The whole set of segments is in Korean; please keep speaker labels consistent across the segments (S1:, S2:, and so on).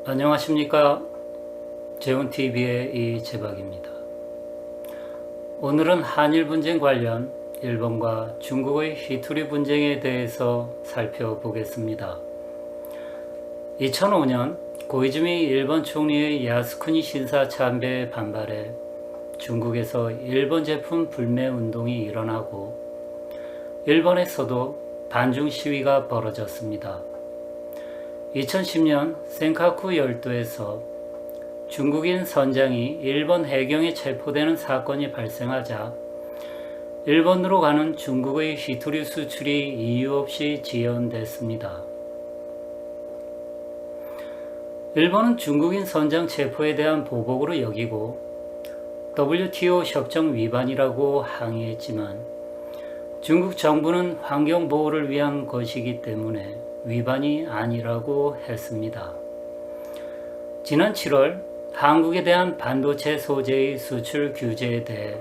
S1: 안녕하십니까. 재훈TV의 이재박입니다. 오늘은 한일 분쟁 관련 일본과 중국의 히토리 분쟁에 대해서 살펴보겠습니다. 2005년 고이즈미 일본 총리의 야스쿠니 신사 참배에 반발해 중국에서 일본 제품 불매 운동이 일어나고 일본에서도 반중 시위가 벌어졌습니다. 2010년 센카쿠 열도에서 중국인 선장이 일본 해경에 체포되는 사건이 발생하자 일본으로 가는 중국의 히토리 수출이 이유 없이 지연됐습니다. 일본은 중국인 선장 체포에 대한 보복으로 여기고 WTO 협정 위반이라고 항의했지만 중국 정부는 환경 보호를 위한 것이기 때문에 위반이 아니라고 했습니다. 지난 7월 한국에 대한 반도체 소재의 수출 규제에 대해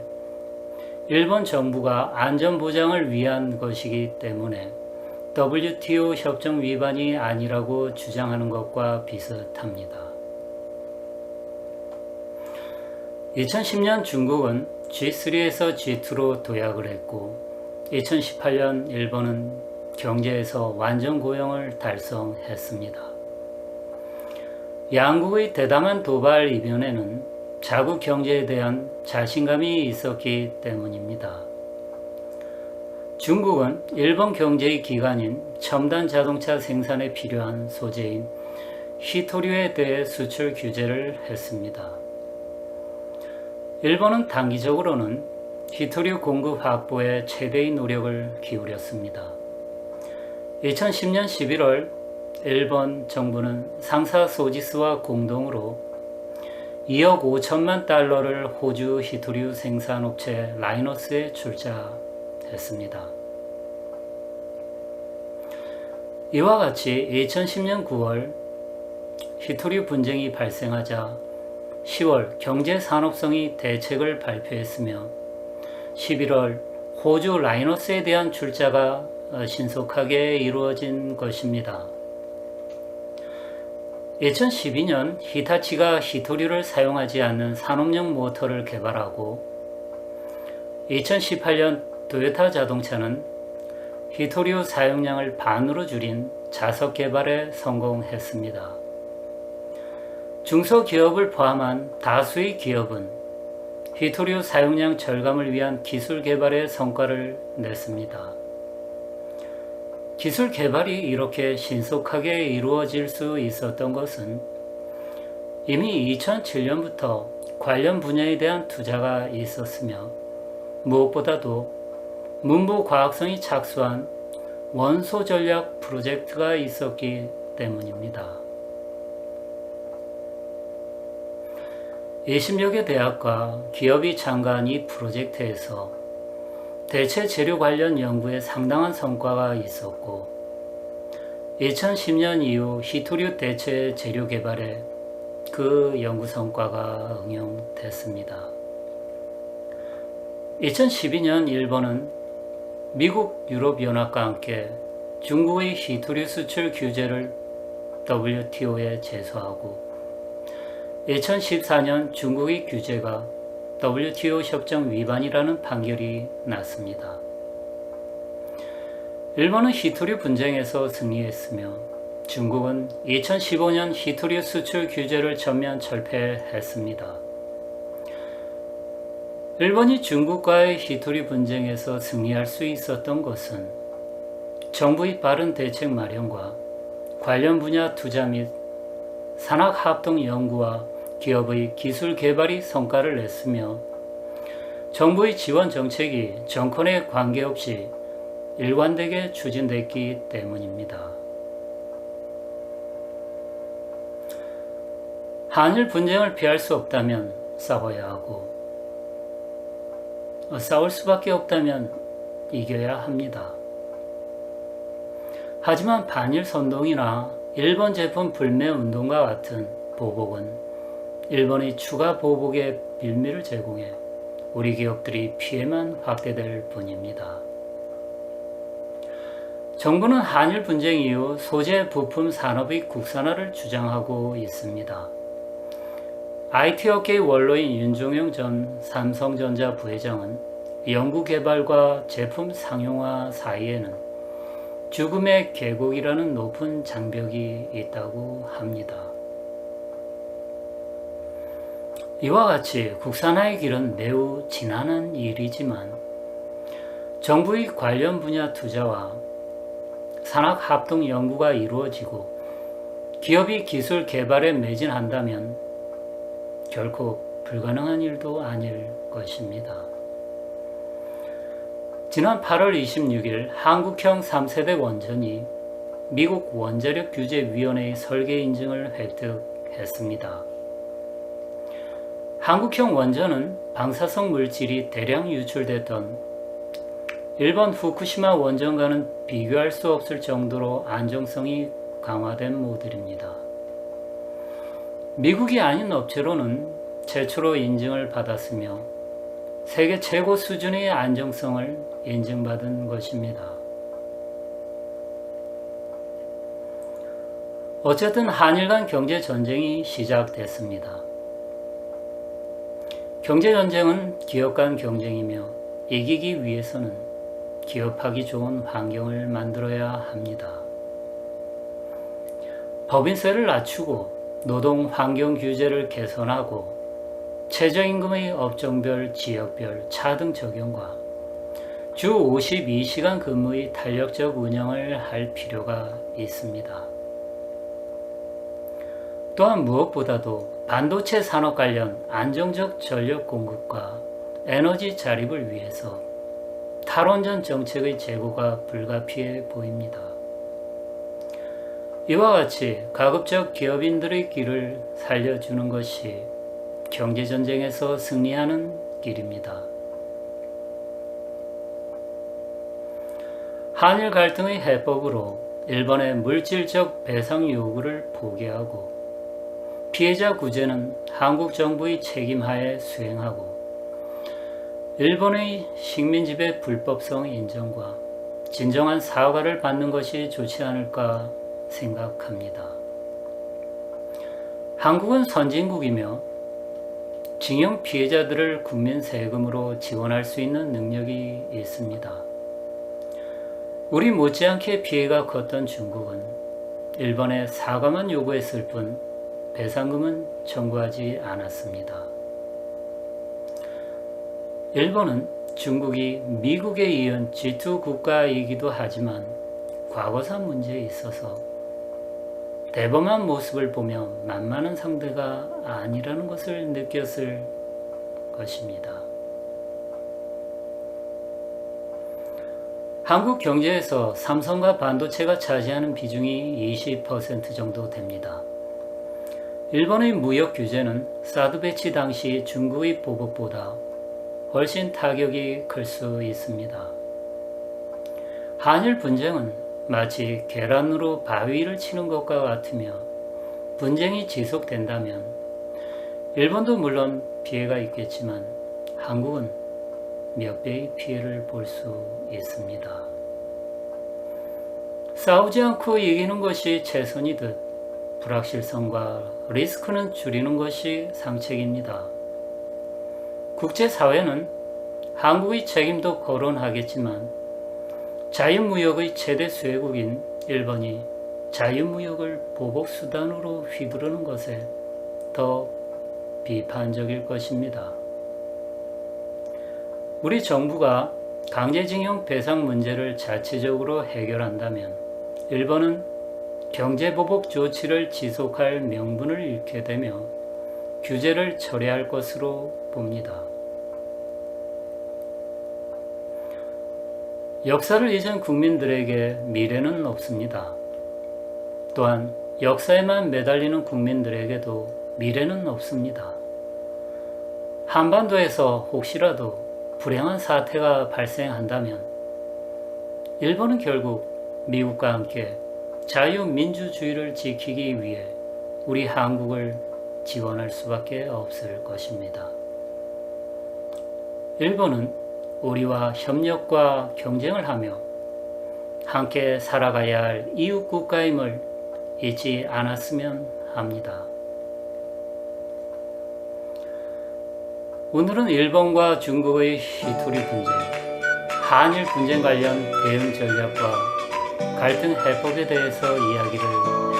S1: 일본 정부가 안전 보장을 위한 것이기 때문에 WTO 협정 위반이 아니라고 주장하는 것과 비슷합니다. 2010년 중국은 G3에서 G2로 도약을 했고 2018년 일본은 경제에서 완전 고용을 달성했습니다. 양국의 대담한 도발 이변에는 자국 경제에 대한 자신감이 있었기 때문입니다. 중국은 일본 경제의 기관인 첨단 자동차 생산에 필요한 소재인 히토류에 대해 수출 규제를 했습니다. 일본은 단기적으로는 히토류 공급 확보에 최대의 노력을 기울였습니다. 2010년 11월 일본 정부는 상사 소지스와 공동으로 2억 5천만 달러를 호주 히토류 생산업체 라이너스에 출자했습니다. 이와 같이 2010년 9월 히토류 분쟁이 발생하자 10월 경제산업성이 대책을 발표했으며 11월 호주 라이너스에 대한 출자가 신속하게 이루어진 것입니다. 2012년 히타치가 히토류를 사용하지 않는 산업용 모터를 개발하고 2018년 토요타 자동차는 히토류 사용량을 반으로 줄인 자석 개발에 성공했습니다. 중소기업을 포함한 다수의 기업은 히토류 사용량 절감을 위한 기술 개발에 성과를 냈습니다. 기술 개발이 이렇게 신속하게 이루어질 수 있었던 것은 이미 2007년부터 관련 분야에 대한 투자가 있었으며 무엇보다도 문부 과학성이 착수한 원소 전략 프로젝트가 있었기 때문입니다. 20여 개 대학과 기업이 참가한 이 프로젝트에서 대체 재료 관련 연구에 상당한 성과가 있었고 2010년 이후 히토류 대체 재료 개발에 그 연구 성과가 응용됐습니다. 2012년 일본은 미국 유럽연합과 함께 중국의 히토류 수출 규제를 WTO에 제소하고 2014년 중국의 규제가 WTO 협정 위반이라는 판결이 났습니다. 일본은 히토류 분쟁에서 승리했으며 중국은 2015년 히토류 수출 규제를 전면 철폐했습니다. 일본이 중국과의 히토류 분쟁에서 승리할 수 있었던 것은 정부의 빠른 대책 마련과 관련 분야 투자 및 산학합동 연구와 기업의 기술 개발이 성과를 냈으며 정부의 지원 정책이 정권에 관계없이 일관되게 추진됐기 때문입니다. 한일 분쟁을 피할 수 없다면 싸워야 하고 싸울 수밖에 없다면 이겨야 합니다. 하지만 반일 선동이나 일본 제품 불매 운동과 같은 보복은 일본의 추가 보복에 빌미를 제공해 우리 기업들이 피해만 확대될 뿐입니다. 정부는 한일 분쟁 이후 소재 부품 산업의 국산화를 주장하고 있습니다. IT업계의 원로인 윤종영 전 삼성전자 부회장은 연구개발과 제품 상용화 사이에는 죽음의 계곡이라는 높은 장벽이 있다고 합니다. 이와 같이 국산화의 길은 매우 지난한 일이지만 정부의 관련 분야 투자와 산학합동 연구가 이루어지고 기업이 기술 개발에 매진한다면 결코 불가능한 일도 아닐 것입니다. 지난 8월 26일 한국형 3세대 원전이 미국 원자력규제위원회의 설계 인증을 획득했습니다. 한국형 원전은 방사성 물질이 대량 유출됐던 일본 후쿠시마 원전과는 비교할 수 없을 정도로 안정성이 강화된 모델입니다. 미국이 아닌 업체로는 최초로 인증을 받았으며 세계 최고 수준의 안정성을 인증받은 것입니다. 어쨌든 한일 간 경제전쟁이 시작됐습니다. 경제전쟁은 기업 간 경쟁이며 이기기 위해서는 기업하기 좋은 환경을 만들어야 합니다. 법인세를 낮추고 노동 환경 규제를 개선하고 최저임금의 업종별, 지역별 차등 적용과 주 52시간 근무의 탄력적 운영을 할 필요가 있습니다. 또한 무엇보다도 반도체 산업 관련 안정적 전력 공급과 에너지 자립을 위해서 탈원전 정책의 재고가 불가피해 보입니다. 이와 같이 가급적 기업인들의 길을 살려주는 것이 경제전쟁에서 승리하는 길입니다. 한일 갈등의 해법으로 일본의 물질적 배상 요구를 포기하고 피해자 구제는 한국 정부의 책임하에 수행하고 일본의 식민지배 불법성 인정과 진정한 사과를 받는 것이 좋지 않을까 생각합니다. 한국은 선진국이며 징용 피해자들을 국민 세금으로 지원할 수 있는 능력이 있습니다. 우리 못지않게 피해가 컸던 중국은 일본에 사과만 요구했을 뿐 배상금은 청구하지 않았습니다. 일본은 중국이 미국에 이은 G2 국가이기도 하지만 과거사 문제에 있어서 대범한 모습을 보며 만만한 상대가 아니라는 것을 느꼈을 것입니다. 한국 경제에서 삼성과 반도체가 차지하는 비중이 20% 정도 됩니다. 일본의 무역 규제는 사드 배치 당시 중국의 보복보다 훨씬 타격이 클 수 있습니다. 한일 분쟁은 마치 계란으로 바위를 치는 것과 같으며 분쟁이 지속된다면 일본도 물론 피해가 있겠지만 한국은 몇 배의 피해를 볼 수 있습니다. 싸우지 않고 이기는 것이 최선이듯 불확실성과 리스크는 줄이는 것이 상책입니다. 국제사회는 한국의 책임도 거론하겠지만 자유무역의 최대 수혜국인 일본이 자유무역을 보복수단으로 휘두르는 것에 더 비판적일 것입니다. 우리 정부가 강제징용 배상 문제를 자체적으로 해결한다면 일본은 경제보복 조치를 지속할 명분을 잃게 되며 규제를 철회할 것으로 봅니다. 역사를 잊은 국민들에게 미래는 없습니다. 또한 역사에만 매달리는 국민들에게도 미래는 없습니다. 한반도에서 혹시라도 불행한 사태가 발생한다면 일본은 결국 미국과 함께 자유민주주의를 지키기 위해 우리 한국을 지원할 수밖에 없을 것입니다. 일본은 우리와 협력과 경쟁을 하며 함께 살아가야 할 이웃 국가임을 잊지 않았으면 합니다. 오늘은 일본과 중국의 히토리 분쟁, 한일 분쟁 관련 대응 전략과 갈등 해법에 대해서 이야기를